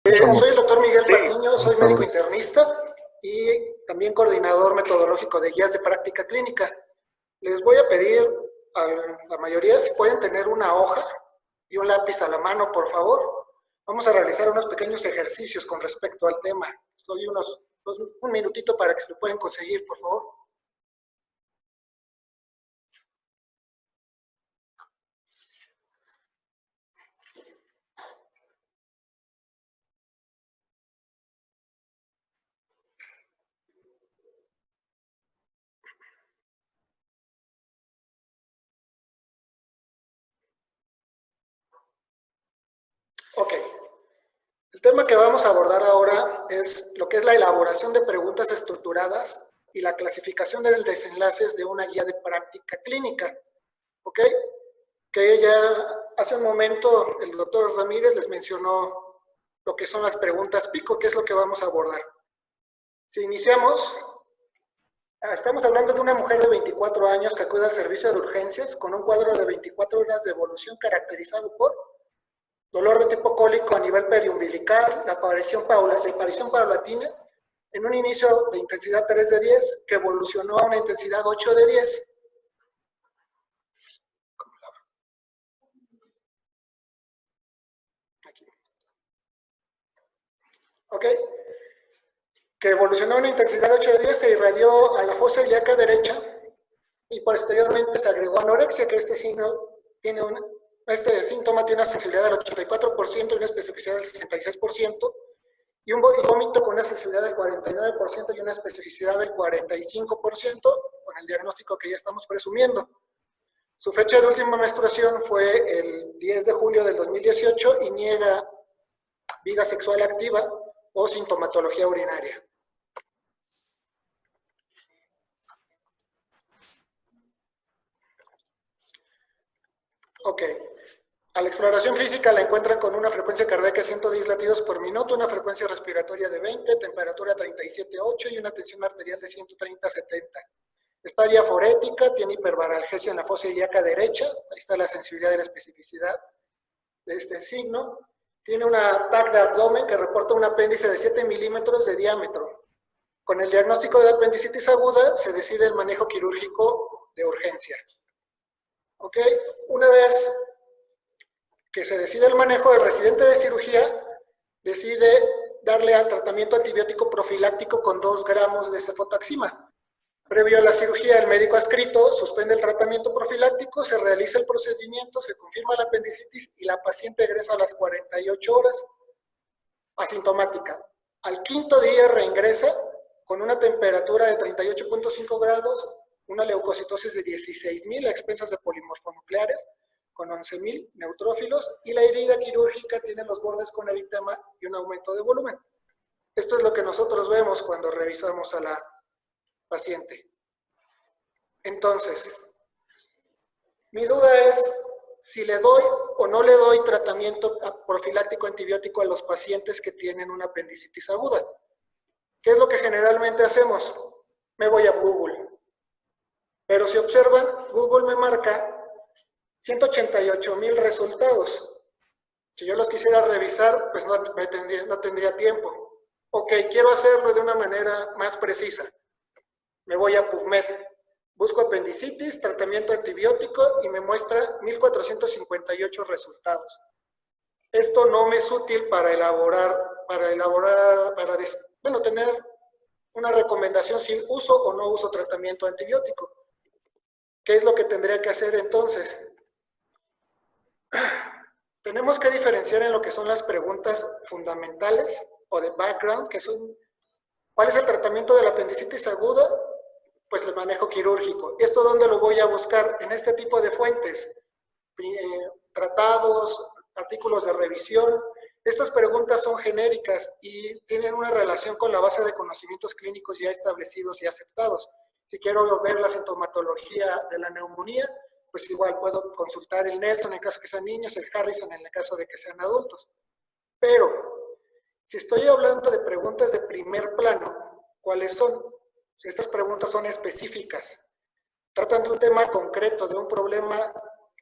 Soy el doctor Miguel Sí, Patiño, soy médico estamos. internista y también coordinador metodológico de guías de práctica clínica. Les voy a pedir a la mayoría si pueden tener una hoja y un lápiz a la mano, por favor. Vamos a realizar unos pequeños ejercicios con respecto al tema. Estoy un minutito para que se lo puedan conseguir, por favor. Ok. El tema que vamos a abordar ahora es lo que es la elaboración de preguntas estructuradas y la clasificación de desenlaces de una guía de práctica clínica. ¿Ok? Que ya hace un momento el doctor Ramírez les mencionó lo que son las preguntas pico, que es lo que vamos a abordar. Si iniciamos, estamos hablando de una mujer de 24 años que acude al servicio de urgencias con un cuadro de 24 horas de evolución caracterizado por dolor de tipo cólico a nivel periumbilical, la aparición paulatina, en un inicio de intensidad 3 de 10, que evolucionó a una intensidad 8 de 10. Aquí. ¿Ok? Que evolucionó a una intensidad 8 de 10, se irradió a la fosa ilíaca derecha y posteriormente se agregó anorexia, que este síntoma tiene una sensibilidad del 84% y una especificidad del 66%, y un vómito con una sensibilidad del 49% y una especificidad del 45%, con el diagnóstico que ya estamos presumiendo. Su fecha de última menstruación fue el 10 de julio del 2018 y niega vida sexual activa o sintomatología urinaria. Ok. A la exploración física la encuentran con una frecuencia cardíaca de 110 latidos por minuto, una frecuencia respiratoria de 20, temperatura 37,8 y una tensión arterial de 130/70. Está diaforética, tiene hiperbaralgesia en la fosa ilíaca derecha, ahí está la sensibilidad y la especificidad de este signo. Tiene una TAC de abdomen que reporta un apéndice de 7 milímetros de diámetro. Con el diagnóstico de apendicitis aguda se decide el manejo quirúrgico de urgencia. ¿Ok? Una vez que se decide el manejo, el residente de cirugía decide darle al tratamiento antibiótico profiláctico con 2 gramos de cefotaxima. Previo a la cirugía, el médico adscrito suspende el tratamiento profiláctico, se realiza el procedimiento, se confirma la apendicitis y la paciente egresa a las 48 horas asintomática. Al 5.º día reingresa con una temperatura de 38,5 grados, una leucocitosis de 16.000 a expensas de polimorfonucleares, con 11.000 neutrófilos, y la herida quirúrgica tiene los bordes con eritema y un aumento de volumen. Esto es lo que nosotros vemos cuando revisamos a la paciente. Entonces, mi duda es si le doy o no le doy tratamiento profiláctico antibiótico a los pacientes que tienen una apendicitis aguda. ¿Qué es lo que generalmente hacemos? Me voy a Google. Pero si observan, Google me marca 188,000 resultados. Si yo los quisiera revisar, pues no tendría tiempo. Ok, quiero hacerlo de una manera más precisa. Me voy a PubMed. Busco apendicitis, tratamiento antibiótico y me muestra 1,458 resultados. Esto no me es útil para tener una recomendación si uso o no uso tratamiento antibiótico. ¿Qué es lo que tendría que hacer entonces? Tenemos que diferenciar en lo que son las preguntas fundamentales o de background, que son, ¿cuál es el tratamiento de la apendicitis aguda? Pues el manejo quirúrgico. ¿Esto dónde lo voy a buscar? En este tipo de fuentes, tratados, artículos de revisión. Estas preguntas son genéricas y tienen una relación con la base de conocimientos clínicos ya establecidos y aceptados. Si quiero ver la sintomatología de la neumonía, pues igual puedo consultar el Nelson en caso de que sean niños, el Harrison en el caso de que sean adultos. Pero, si estoy hablando de preguntas de primer plano, ¿cuáles son? Estas preguntas son específicas. Tratan de un tema concreto, de un problema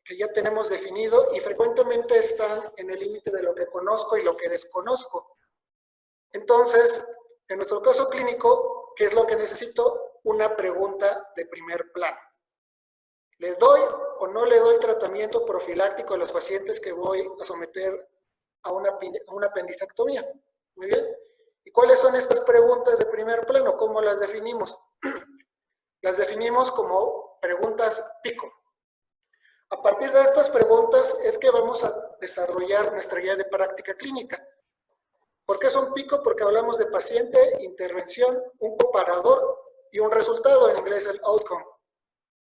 que ya tenemos definido y frecuentemente están en el límite de lo que conozco y lo que desconozco. Entonces, en nuestro caso clínico, ¿qué es lo que necesito? Una pregunta de primer plano. ¿Le doy o no le doy tratamiento profiláctico a los pacientes que voy a someter a una apendicectomía? Muy bien. ¿Y cuáles son estas preguntas de primer plano? ¿Cómo las definimos? Las definimos como preguntas pico. A partir de estas preguntas es que vamos a desarrollar nuestra guía de práctica clínica. ¿Por qué son pico? Porque hablamos de paciente, intervención, un comparador y un resultado, en inglés el outcome.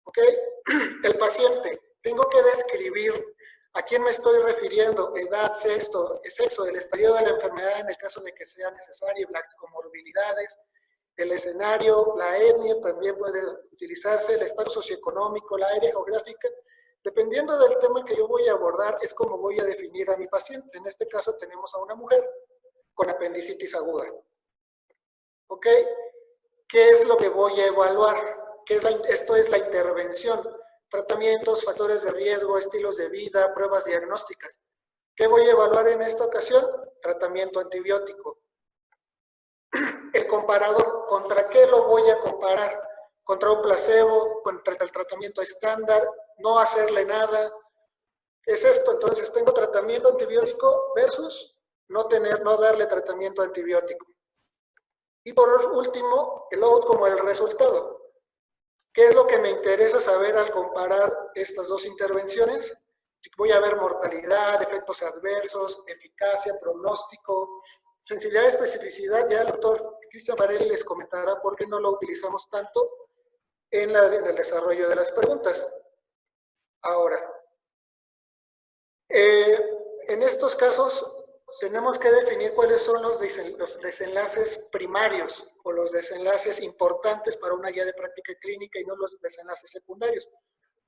¿Ok? El paciente, tengo que describir a quién me estoy refiriendo, edad, sexo, el estadio de la enfermedad en el caso de que sea necesario, las comorbilidades, el escenario, la etnia también puede utilizarse, el estado socioeconómico, la área geográfica. Dependiendo del tema que yo voy a abordar, es como voy a definir a mi paciente. En este caso tenemos a una mujer con apendicitis aguda. ¿Ok? ¿Qué es lo que voy a evaluar? Esto es la intervención, tratamientos, factores de riesgo, estilos de vida, pruebas diagnósticas. ¿Qué voy a evaluar en esta ocasión? Tratamiento antibiótico. El comparador, ¿contra qué lo voy a comparar? ¿Contra un placebo? ¿Contra el tratamiento estándar? ¿No hacerle nada? Es esto, entonces tengo tratamiento antibiótico versus no darle tratamiento antibiótico. Y por último, el outcome como el resultado. ¿Qué es lo que me interesa saber al comparar estas dos intervenciones? Voy a ver mortalidad, efectos adversos, eficacia, pronóstico, sensibilidad y especificidad. Ya el doctor Cristian Farelli les comentará por qué no lo utilizamos tanto en el desarrollo de las preguntas. Ahora, en estos casos tenemos que definir cuáles son los desenlaces primarios o los desenlaces importantes para una guía de práctica clínica y no los desenlaces secundarios.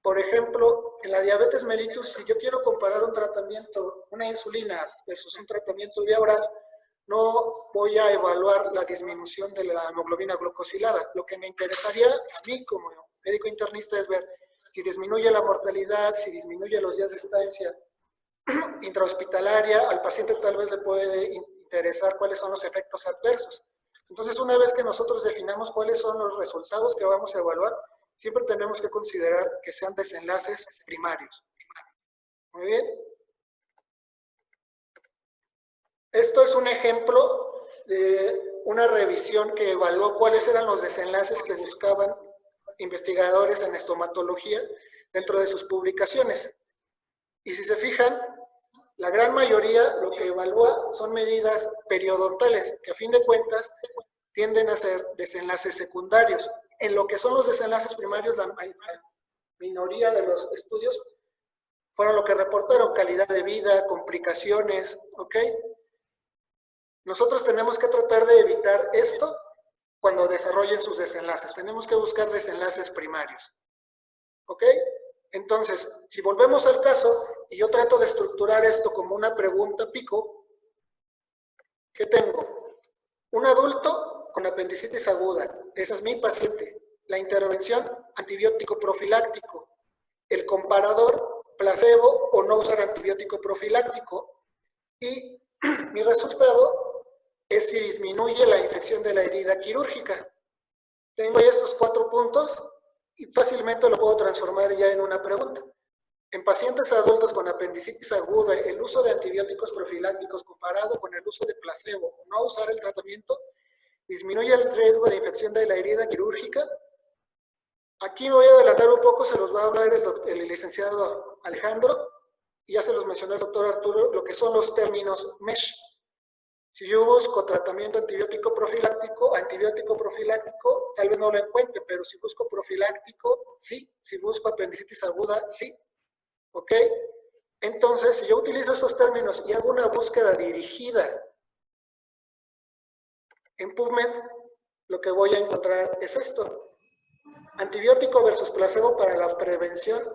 Por ejemplo, en la diabetes mellitus, si yo quiero comparar un tratamiento, una insulina versus un tratamiento vía oral, no voy a evaluar la disminución de la hemoglobina glucosilada. Lo que me interesaría a mí como médico internista es ver si disminuye la mortalidad, si disminuye los días de estancia intrahospitalaria, al paciente tal vez le puede interesar cuáles son los efectos adversos. Entonces, una vez que nosotros definamos cuáles son los resultados que vamos a evaluar, siempre tenemos que considerar que sean desenlaces primarios. Muy bien. Esto es un ejemplo de una revisión que evaluó cuáles eran los desenlaces que buscaban investigadores en estomatología dentro de sus publicaciones. Y si se fijan, la gran mayoría lo que evalúa son medidas periodontales, que a fin de cuentas tienden a ser desenlaces secundarios. En lo que son los desenlaces primarios, la minoría de los estudios fueron lo que reportaron: calidad de vida, complicaciones, ¿ok? Nosotros tenemos que tratar de evitar esto cuando desarrollen sus desenlaces. Tenemos que buscar desenlaces primarios, ¿ok? Entonces, si volvemos al caso y yo trato de estructurar esto como una pregunta pico, ¿qué tengo? Un adulto con apendicitis aguda, ese es mi paciente. La intervención, antibiótico profiláctico. El comparador, placebo o no usar antibiótico profiláctico. Y mi resultado es si disminuye la infección de la herida quirúrgica. Tengo ya estos 4 puntos y fácilmente lo puedo transformar ya en una pregunta. En pacientes adultos con apendicitis aguda, el uso de antibióticos profilácticos comparado con el uso de placebo o no usar el tratamiento, ¿disminuye el riesgo de infección de la herida quirúrgica? Aquí me voy a adelantar un poco, se los va a hablar el licenciado Alejandro, y ya se los mencionó el doctor Arturo, lo que son los términos MESH. Si yo busco tratamiento antibiótico profiláctico, tal vez no lo encuentre, pero si busco profiláctico, sí. Si busco apendicitis aguda, sí. ¿Ok? Entonces, si yo utilizo estos términos y hago una búsqueda dirigida en PubMed, lo que voy a encontrar es esto: antibiótico versus placebo para la prevención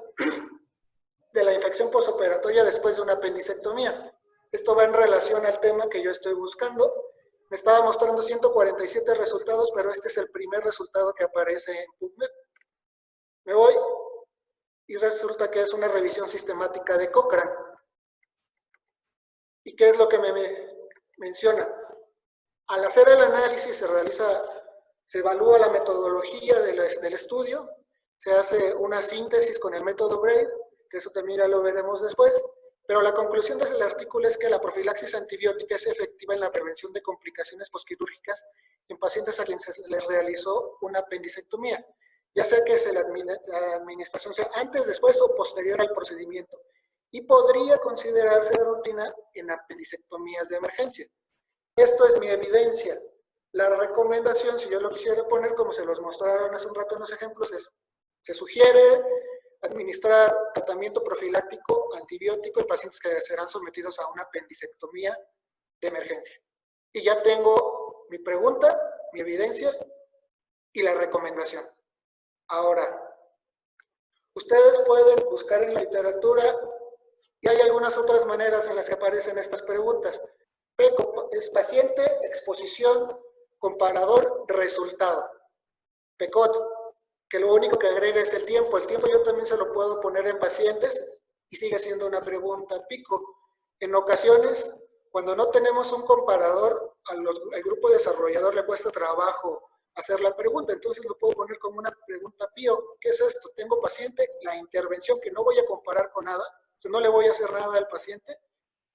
de la infección postoperatoria después de una apendicectomía. Esto va en relación al tema que yo estoy buscando. Me estaba mostrando 147 resultados, pero este es el primer resultado que aparece en PubMed. Me voy y resulta que es una revisión sistemática de Cochrane. ¿Y qué es lo que me menciona? Al hacer el análisis se evalúa la metodología del estudio, se hace una síntesis con el método Braid, que eso también ya lo veremos después, pero la conclusión del artículo es que la profilaxis antibiótica es efectiva en la prevención de complicaciones posquirúrgicas en pacientes a quienes se les realizó una apendicectomía, ya sea que la administración sea antes, después o posterior al procedimiento, y podría considerarse de rutina en apendicectomías de emergencia. Esto es mi evidencia. La recomendación, si yo lo quisiera poner, como se los mostraron hace un rato en los ejemplos, es: se sugiere administrar tratamiento profiláctico antibiótico en pacientes que serán sometidos a una apendicectomía de emergencia. Y ya tengo mi pregunta, mi evidencia y la recomendación. Ahora, ustedes pueden buscar en la literatura y hay algunas otras maneras en las que aparecen estas preguntas. PECO es paciente, exposición, comparador, resultado. PECOT, que lo único que agrega es el tiempo. El tiempo yo también se lo puedo poner en pacientes y sigue siendo una pregunta. PICO, en ocasiones, cuando no tenemos un comparador, al grupo desarrollador le cuesta trabajo hacer la pregunta, entonces lo puedo poner como una pregunta PIO. ¿Qué es esto? Tengo paciente, la intervención que no voy a comparar con nada, o sea, no le voy a hacer nada al paciente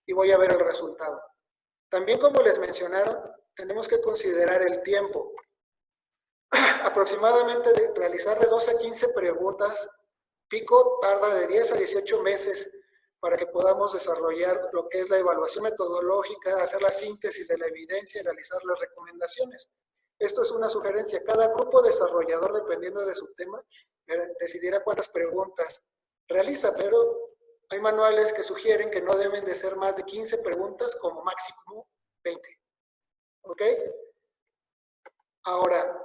y voy a ver el resultado. También, como les mencionaron, tenemos que considerar el tiempo. Aproximadamente de realizar de 12 a 15 preguntas, PICO tarda de 10 a 18 meses para que podamos desarrollar lo que es la evaluación metodológica, hacer la síntesis de la evidencia y realizar las recomendaciones. Esto es una sugerencia. Cada grupo desarrollador, dependiendo de su tema, decidirá cuántas preguntas realiza, pero hay manuales que sugieren que no deben de ser más de 15 preguntas, como máximo 20. ¿Ok? Ahora,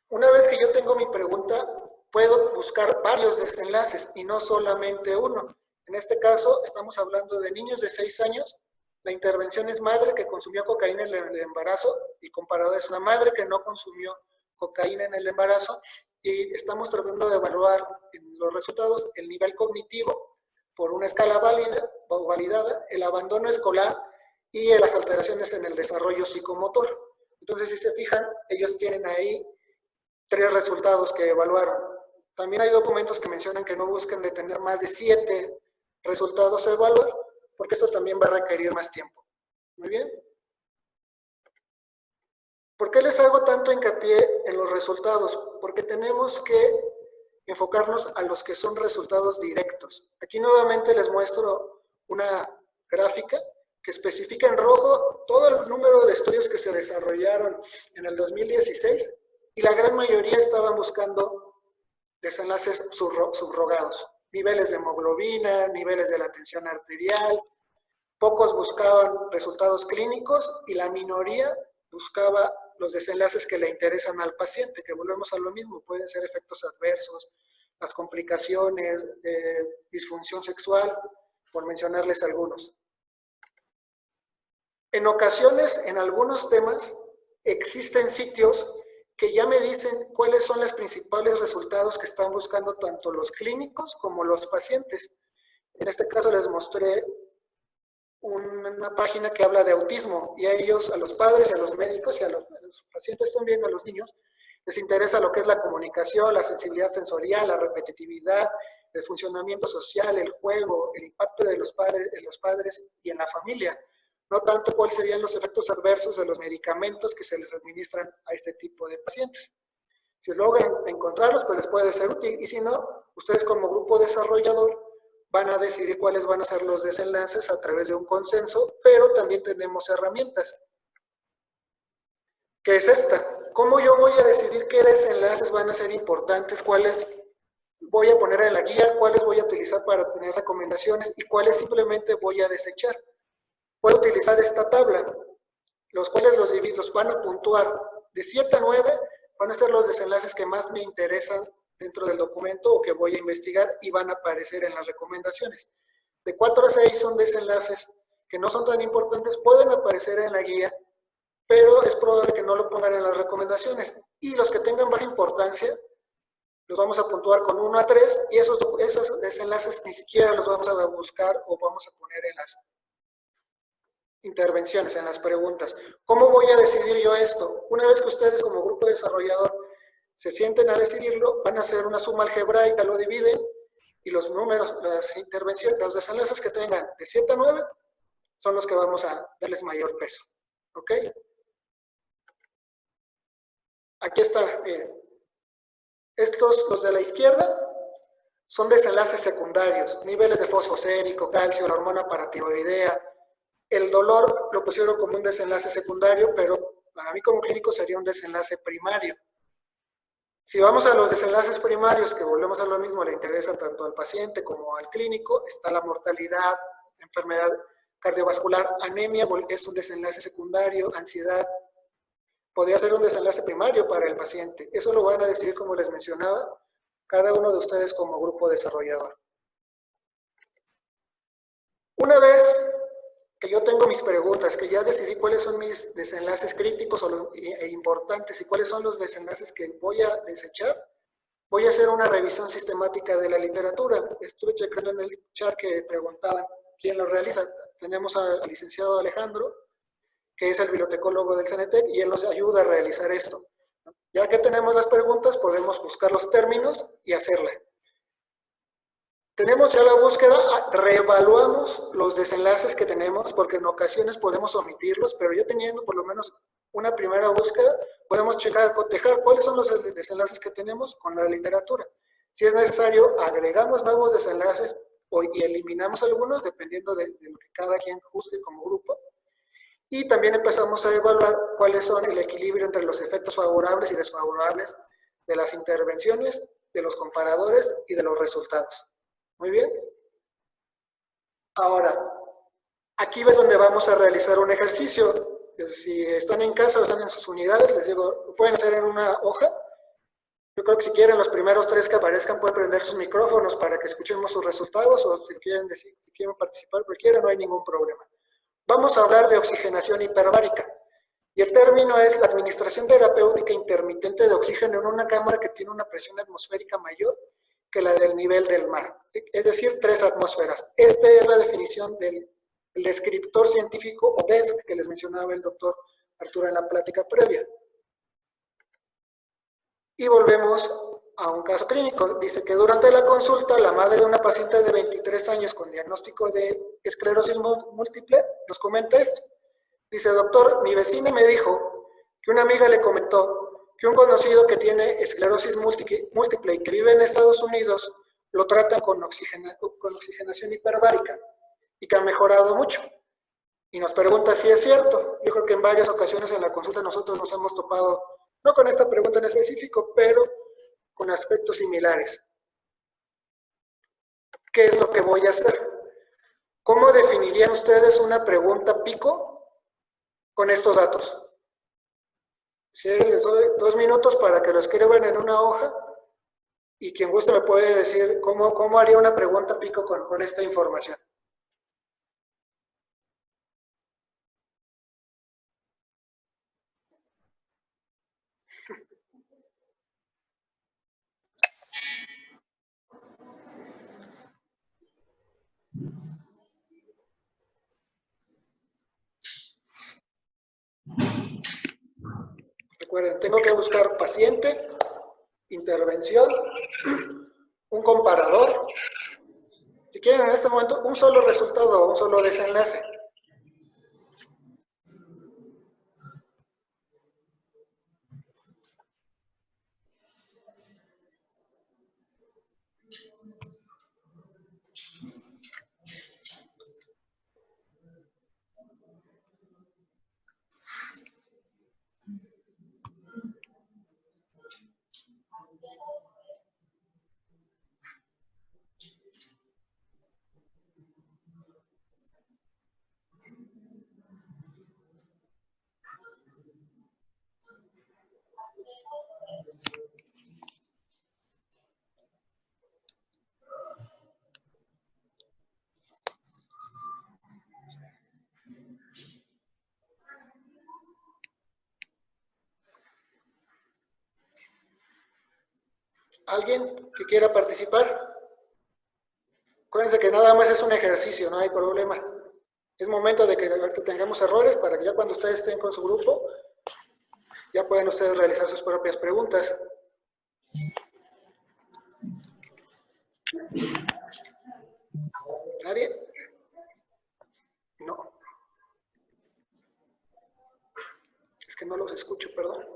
una vez que yo tengo mi pregunta, puedo buscar varios desenlaces y no solamente uno. En este caso, estamos hablando de niños de 6 años. La intervención es madre que consumió cocaína en el embarazo y comparado es una madre que no consumió cocaína en el embarazo, y estamos tratando de evaluar en los resultados el nivel cognitivo por una escala válida o validada, el abandono escolar y las alteraciones en el desarrollo psicomotor. Entonces, si se fijan, ellos tienen ahí 3 resultados que evaluaron. También hay documentos que mencionan que no busquen de tener más de 7 resultados a evaluar, porque esto también va a requerir más tiempo. Muy bien. ¿Por qué les hago tanto hincapié en los resultados? Porque tenemos que enfocarnos a los que son resultados directos. Aquí nuevamente les muestro una gráfica que especifica en rojo todo el número de estudios que se desarrollaron en el 2016, y la gran mayoría estaban buscando desenlaces subrogados, niveles de hemoglobina, niveles de la tensión arterial. Pocos buscaban resultados clínicos y la minoría buscaba los desenlaces que le interesan al paciente, que volvemos a lo mismo, pueden ser efectos adversos, las complicaciones de disfunción sexual, por mencionarles algunos. En ocasiones, en algunos temas, existen sitios que ya me dicen cuáles son los principales resultados que están buscando tanto los clínicos como los pacientes. En este caso les mostré una página que habla de autismo, y a ellos, a los padres, a los médicos y a los pacientes también, a los niños, les interesa lo que es la comunicación, la sensibilidad sensorial, la repetitividad, el funcionamiento social, el juego, el impacto de los padres y en la familia. No tanto cuáles serían los efectos adversos de los medicamentos que se les administran a este tipo de pacientes. Si logran encontrarlos, pues les puede ser útil, y si no, ustedes como grupo desarrollador van a decidir cuáles van a ser los desenlaces a través de un consenso, pero también tenemos herramientas. ¿Qué es esta? ¿Cómo yo voy a decidir qué desenlaces van a ser importantes, cuáles voy a poner en la guía, cuáles voy a utilizar para tener recomendaciones y cuáles simplemente voy a desechar? Puedo utilizar esta tabla, los cuales los van a puntuar de 7 a 9, van a ser los desenlaces que más me interesan dentro del documento o que voy a investigar y van a aparecer en las recomendaciones. De 4 a 6 son desenlaces que no son tan importantes, pueden aparecer en la guía, pero es probable que no lo pongan en las recomendaciones. Y los que tengan baja importancia, los vamos a puntuar con 1 a 3, y esos desenlaces ni siquiera los vamos a buscar o vamos a poner intervenciones, en las preguntas. ¿Cómo voy a decidir yo esto? Una vez que ustedes como grupo desarrollador se sienten a decidirlo, van a hacer una suma algebraica, lo dividen y los números, las intervenciones, los desenlaces que tengan de 7 a 9 son los que vamos a darles mayor peso. ¿Ok? Aquí están, miren. Estos, los de la izquierda, son desenlaces secundarios, niveles de fosfosérico, calcio, la hormona paratiroidea. El dolor lo pusieron como un desenlace secundario, pero para mí como clínico sería un desenlace primario. Si vamos a los desenlaces primarios, que volvemos a lo mismo, le interesa tanto al paciente como al clínico, está la mortalidad, enfermedad cardiovascular, anemia, es un desenlace secundario, ansiedad, podría ser un desenlace primario para el paciente. Eso lo van a decidir, como les mencionaba, cada uno de ustedes como grupo desarrollador. Una vez que yo tengo mis preguntas, que ya decidí cuáles son mis desenlaces críticos e importantes y cuáles son los desenlaces que voy a desechar, voy a hacer una revisión sistemática de la literatura. Estuve checando en el chat que preguntaban quién lo realiza. Tenemos al licenciado Alejandro, que es el bibliotecólogo del CENETEC, y él nos ayuda a realizar esto. Ya que tenemos las preguntas, podemos buscar los términos y hacerla. Tenemos ya la búsqueda, reevaluamos los desenlaces que tenemos, porque en ocasiones podemos omitirlos, pero ya teniendo por lo menos una primera búsqueda, podemos checar, cotejar cuáles son los desenlaces que tenemos con la literatura. Si es necesario, agregamos nuevos desenlaces y eliminamos algunos, dependiendo de lo que cada quien juzgue como grupo. Y también empezamos a evaluar cuáles son el equilibrio entre los efectos favorables y desfavorables de las intervenciones, de los comparadores y de los resultados. Muy bien. Ahora, aquí ves donde vamos a realizar un ejercicio. Si están en casa o están en sus unidades, les digo, lo pueden hacer en una hoja. Yo creo que si quieren, los primeros 3 que aparezcan pueden prender sus micrófonos para que escuchemos sus resultados, o si quieren decir, si quieren participar cualquiera, no hay ningún problema. Vamos a hablar de oxigenación hiperbárica. Y el término es la administración terapéutica intermitente de oxígeno en una cámara que tiene una presión atmosférica mayor que la del nivel del mar, es decir, 3 atmósferas. Esta es la definición del descriptor científico o DESC que les mencionaba el doctor Arturo en la plática previa. Y volvemos a un caso clínico. Dice que durante la consulta, la madre de una paciente de 23 años con diagnóstico de esclerosis múltiple nos comenta esto. Dice, doctor, mi vecina me dijo que una amiga le comentó que un conocido que tiene esclerosis múltiple y que vive en Estados Unidos lo trata con oxigenación hiperbárica y que ha mejorado mucho. Y nos pregunta si es cierto. Yo creo que en varias ocasiones en la consulta nosotros nos hemos topado, no con esta pregunta en específico, pero con aspectos similares. ¿Qué es lo que voy a hacer? ¿Cómo definirían ustedes una pregunta pico con estos datos? Si les doy 2 minutos para que lo escriban en una hoja y quien guste me puede decir cómo haría una pregunta pico con esta información. Recuerden, tengo que buscar paciente, intervención, un comparador. Si quieren en este momento un solo resultado o un solo desenlace. ¿Alguien que quiera participar? Acuérdense que nada más es un ejercicio, no hay problema. Es momento de que ahorita tengamos errores para que ya cuando ustedes estén con su grupo, ya puedan ustedes realizar sus propias preguntas. ¿Nadie? No. Es que no los escucho, perdón.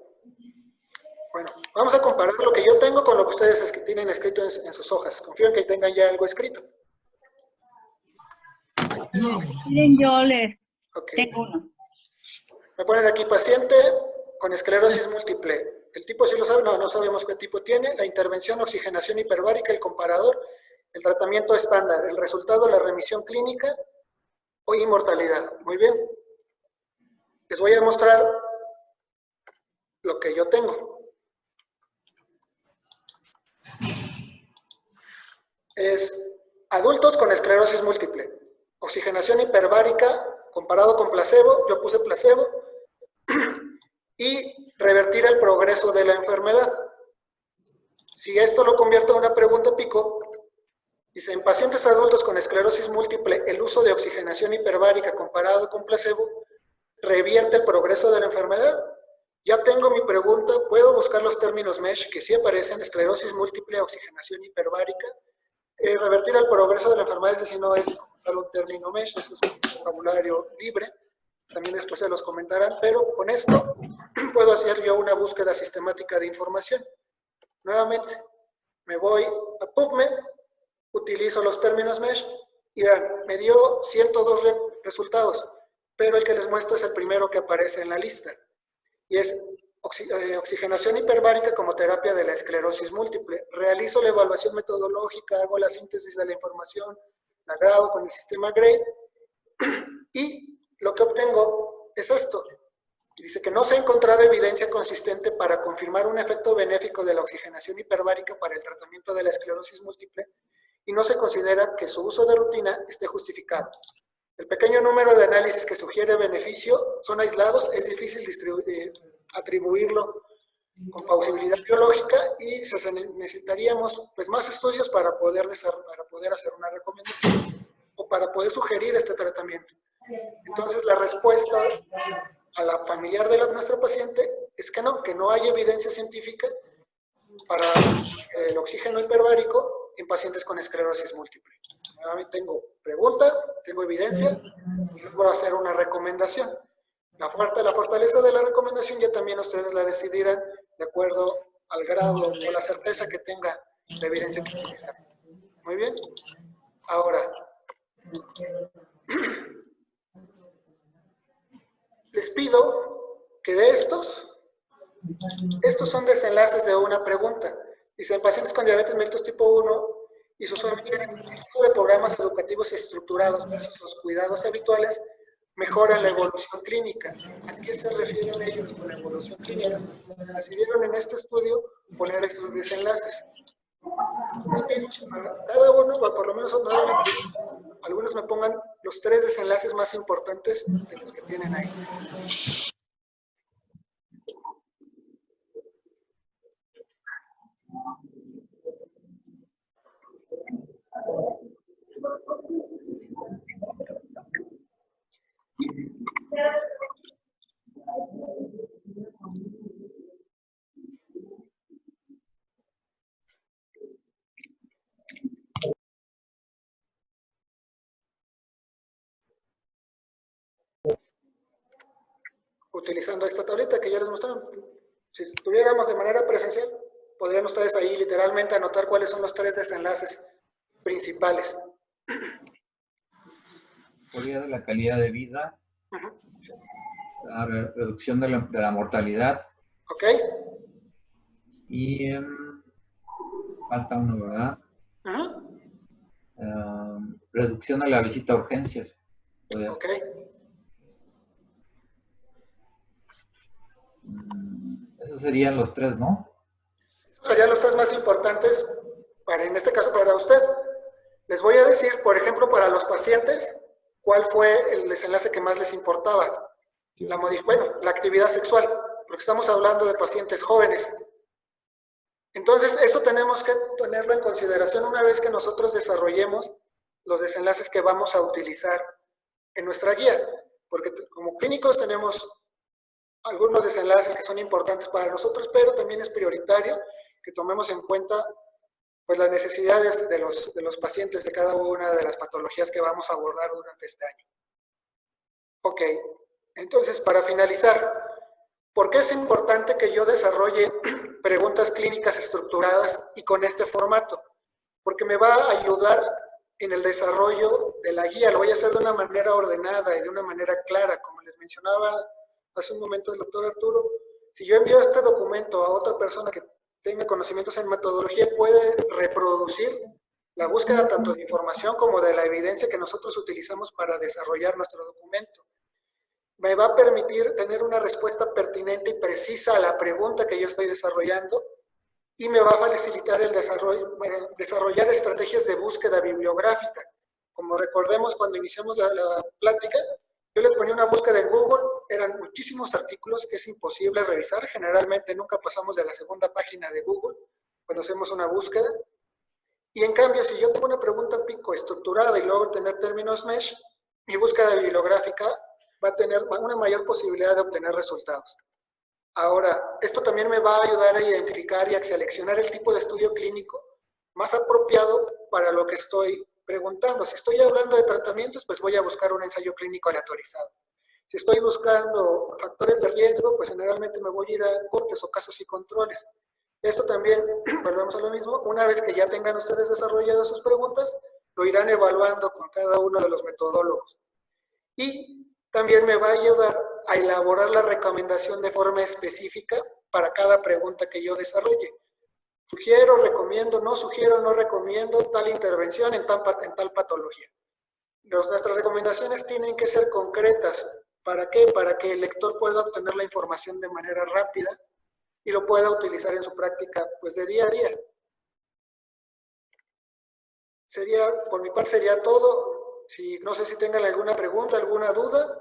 Bueno, vamos a comparar lo que yo tengo con lo que ustedes tienen escrito en sus hojas. Confío en que tengan ya algo escrito. Miren, yo les Okay. tengo uno. Me ponen aquí paciente con esclerosis múltiple. El tipo sí lo sabe, no sabemos qué tipo tiene. La intervención, oxigenación hiperbárica, el comparador, el tratamiento estándar, el resultado, la remisión clínica o inmortalidad. Muy bien. Les voy a mostrar lo que yo tengo. Es adultos con esclerosis múltiple. Oxigenación hiperbárica comparado con placebo, yo puse placebo, y revertir el progreso de la enfermedad. Si esto lo convierto en una pregunta pico, dice, en pacientes adultos con esclerosis múltiple, el uso de oxigenación hiperbárica comparado con placebo revierte el progreso de la enfermedad. Ya tengo mi pregunta, puedo buscar los términos MESH que sí aparecen, esclerosis múltiple, oxigenación hiperbárica. Revertir el progreso de la enfermedad, es decir, no es solo un término MESH, eso es un vocabulario libre, también después se los comentarán, pero con esto puedo hacer yo una búsqueda sistemática de información. Nuevamente, me voy a PubMed, utilizo los términos MESH y vean, me dio 102 resultados, pero el que les muestro es el primero que aparece en la lista, y es oxigenación hiperbárica como terapia de la esclerosis múltiple. Realizo la evaluación metodológica, hago la síntesis de la información, la grado con el sistema GRADE, y lo que obtengo es esto. Dice que no se ha encontrado evidencia consistente para confirmar un efecto benéfico de la oxigenación hiperbárica para el tratamiento de la esclerosis múltiple y no se considera que su uso de rutina esté justificado. El pequeño número de análisis que sugiere beneficio son aislados, es difícil atribuirlo con plausibilidad biológica y necesitaríamos pues, más estudios para poder hacer una recomendación o para poder sugerir este tratamiento. Entonces la respuesta a la familiar de nuestra paciente es que no hay evidencia científica para el oxígeno hiperbárico en pacientes con esclerosis múltiple. Tengo pregunta, tengo evidencia y luego voy a hacer una recomendación. La fortaleza de la recomendación ya también ustedes la decidirán de acuerdo al grado o la certeza que tenga de evidencia que utilizar. Muy bien. Ahora, les pido que de estos son desenlaces de una pregunta. Dice, en pacientes con diabetes mellitus tipo 1 y sus familiares, el uso de programas educativos estructurados versus los cuidados habituales mejoran la evolución clínica. ¿A qué se refieren ellos con la evolución clínica? Decidieron en este estudio poner estos desenlaces. Les pido a cada uno, o por lo menos algunos me pongan los 3 desenlaces más importantes de los que tienen ahí. Utilizando esta tableta que ya les mostraron. Si estuviéramos de manera presencial, podrían ustedes ahí literalmente anotar cuáles son los 3 desenlaces principales. Mejoría de la calidad de vida, la reducción de la mortalidad. ¿Ok? Y falta uno, ¿verdad? Reducción de la visita a urgencias. Ok. Esos serían los 3, ¿no? Esos serían los 3 más importantes, en este caso para usted. Les voy a decir, por ejemplo, para los pacientes, cuál fue el desenlace que más les importaba. La actividad sexual, porque estamos hablando de pacientes jóvenes. Entonces, eso tenemos que tenerlo en consideración una vez que nosotros desarrollemos los desenlaces que vamos a utilizar en nuestra guía, porque como clínicos tenemos algunos desenlaces que son importantes para nosotros, pero también es prioritario que tomemos en cuenta pues, las necesidades de los pacientes de cada una de las patologías que vamos a abordar durante este año. Ok, entonces para finalizar, ¿por qué es importante que yo desarrolle preguntas clínicas estructuradas y con este formato? Porque me va a ayudar en el desarrollo de la guía. Lo voy a hacer de una manera ordenada y de una manera clara, como les mencionaba hace un momento el doctor Arturo. Si yo envío este documento a otra persona que tenga conocimientos en metodología, puede reproducir la búsqueda tanto de información como de la evidencia que nosotros utilizamos para desarrollar nuestro documento. Me va a permitir tener una respuesta pertinente y precisa a la pregunta que yo estoy desarrollando y me va a facilitar el desarrollar estrategias de búsqueda bibliográfica. Como recordemos cuando iniciamos la plática, yo les ponía una búsqueda en Google, eran muchísimos artículos que es imposible revisar, generalmente nunca pasamos de la segunda página de Google cuando hacemos una búsqueda. Y en cambio, si yo tengo una pregunta pico estructurada y luego tener términos mesh, mi búsqueda bibliográfica va a tener una mayor posibilidad de obtener resultados. Ahora, esto también me va a ayudar a identificar y a seleccionar el tipo de estudio clínico más apropiado para lo que estoy preguntando. Si estoy hablando de tratamientos, pues voy a buscar un ensayo clínico aleatorizado. Si estoy buscando factores de riesgo, pues generalmente me voy a ir a cortes o casos y controles. Esto también, volvemos a lo mismo, una vez que ya tengan ustedes desarrolladas sus preguntas, lo irán evaluando con cada uno de los metodólogos. Y también me va a ayudar a elaborar la recomendación de forma específica para cada pregunta que yo desarrolle. Sugiero, recomiendo, no recomiendo tal intervención en tal patología. Nuestras recomendaciones tienen que ser concretas. ¿Para qué? Para que el lector pueda obtener la información de manera rápida y lo pueda utilizar en su práctica pues, de día a día. Por mi parte sería todo. No sé si tengan alguna pregunta, alguna duda.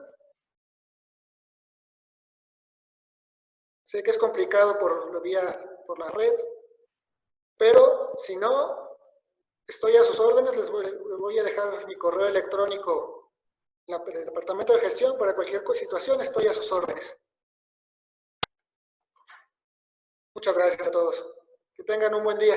Sé que es complicado por la red, pero si no, estoy a sus órdenes. Les voy a dejar mi correo electrónico en el departamento de gestión para cualquier situación. Estoy a sus órdenes. Muchas gracias a todos. Que tengan un buen día.